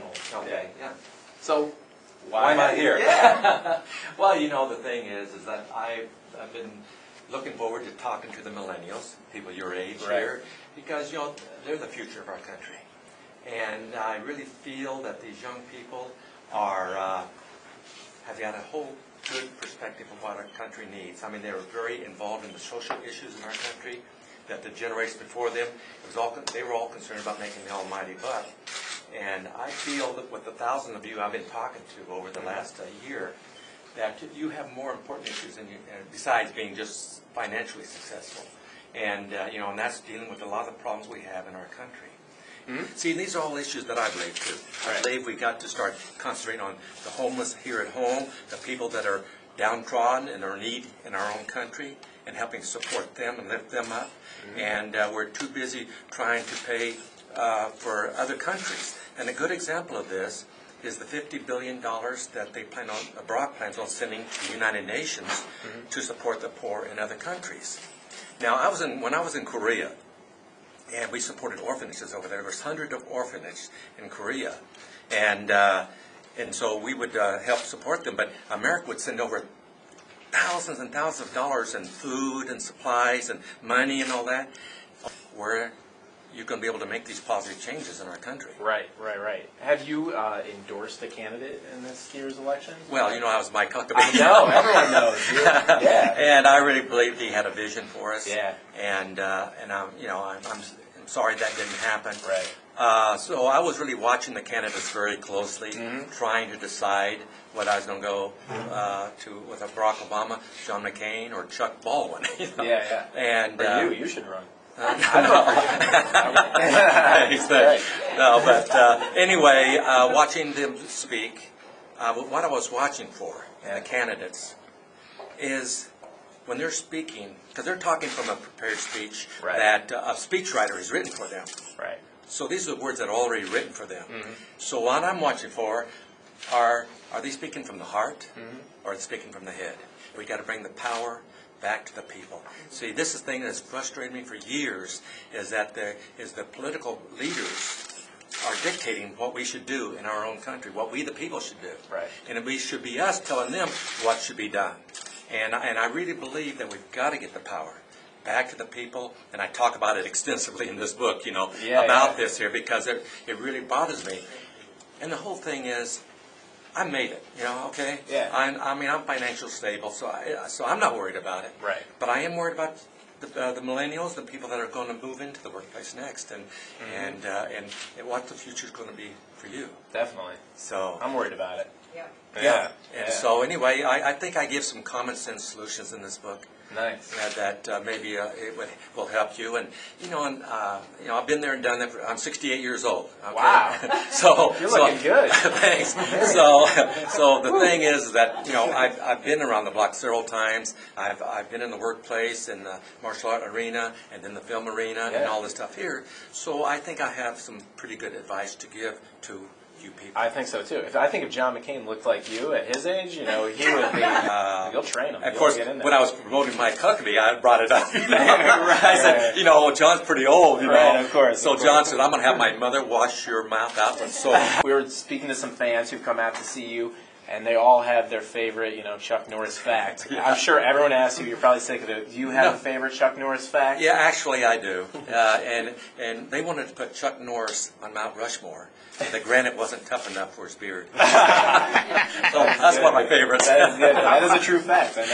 normal. Okay, yeah. So Why am I here? Yeah. Well, you know, the thing is that I've been looking forward to talking to the millennials, people your age here, because, you know, they're the future of our country. And I really feel that these young people have got a whole good perspective of what our country needs. I mean, they were very involved in the social issues in our country, that the generation before them, they were all concerned about making the almighty buck. And I feel that with the thousands of you I've been talking to over the last year, that you have more important issues besides being just financially successful. And, you know, and that's dealing with a lot of the problems we have in our country. See, these are all issues that I believe too. I believe we got to start concentrating on the homeless here at home, the people that are downtrodden and are in need in our own country, and helping support them and lift them up. And we're too busy trying to pay for other countries. And a good example of this is the $50 billion that Barack plans on sending to the United Nations to support the poor in other countries. Now, when I was in Korea, and we supported orphanages over there. There was hundreds of orphanages in Korea, and so we would help support them. But America would send over thousands and thousands of dollars in food and supplies and money and all that, where you're going to be able to make these positive changes in our country. Right. Have you endorsed a candidate in this year's election? Well, you know, I was Mike Huckabee. I know, everyone knows. Yeah. And I really believed he had a vision for us. Yeah. And I'm, you know, I'm sorry that didn't happen. Right. So I was really watching the candidates very closely, trying to decide whether I was going to go with Barack Obama, John McCain, or Chuck Baldwin. You know? Yeah. And you should run. No, but anyway, watching them speak, what I was watching for in the candidates is when they're speaking, because they're talking from a prepared speech that a speechwriter has written for them. Right. So these are the words that are already written for them. So what I'm watching for are they speaking from the heart or are they speaking from the head? We got to bring the power back to the people. See, this is the thing that's frustrated me for years, is that the political leaders are dictating what we should do in our own country, what we the people should do. Right. And it should be us telling them what should be done. And I really believe that we've got to get the power back to the people, and I talk about it extensively in this book, you know, about this here, because it really bothers me. And the whole thing is, I made it, you know, okay? Yeah. I'm financially stable, so I'm not worried about it. Right. But I am worried about the millennials, the people that are going to move into the workplace next, and what the future is going to be for you. Definitely. So I'm worried about it. Yeah. And so anyway, I think I give some common sense solutions in this book. Nice. That maybe it will help you. And you know, I've been there and done that. I'm 68 years old. Okay? Wow. You're looking good. Thanks. So the thing is that, you know, I've been around the block several times. I've been in the workplace, in the martial art arena, and in the film arena, and all this stuff here. So I think I have some pretty good advice to give to you people. I think so too. I think if John McCain looked like you at his age, you know, he would be. You'll train him. Of course, when I was promoting Mike Huckabee, I brought it up. You know? I said, you know, John's pretty old. You know, right, of course. So John said, "I'm going to have my mother wash your mouth out." So we were speaking to some fans who've come out to see you, and they all have their favorite, you know, Chuck Norris fact. I'm sure everyone asks you. You're probably sick of it. Do you have a favorite Chuck Norris fact? Yeah, actually, I do. And they wanted to put Chuck Norris on Mount Rushmore. The granite wasn't tough enough for his beard. So that's one of my favorites. That is good. That is a true fact. I know.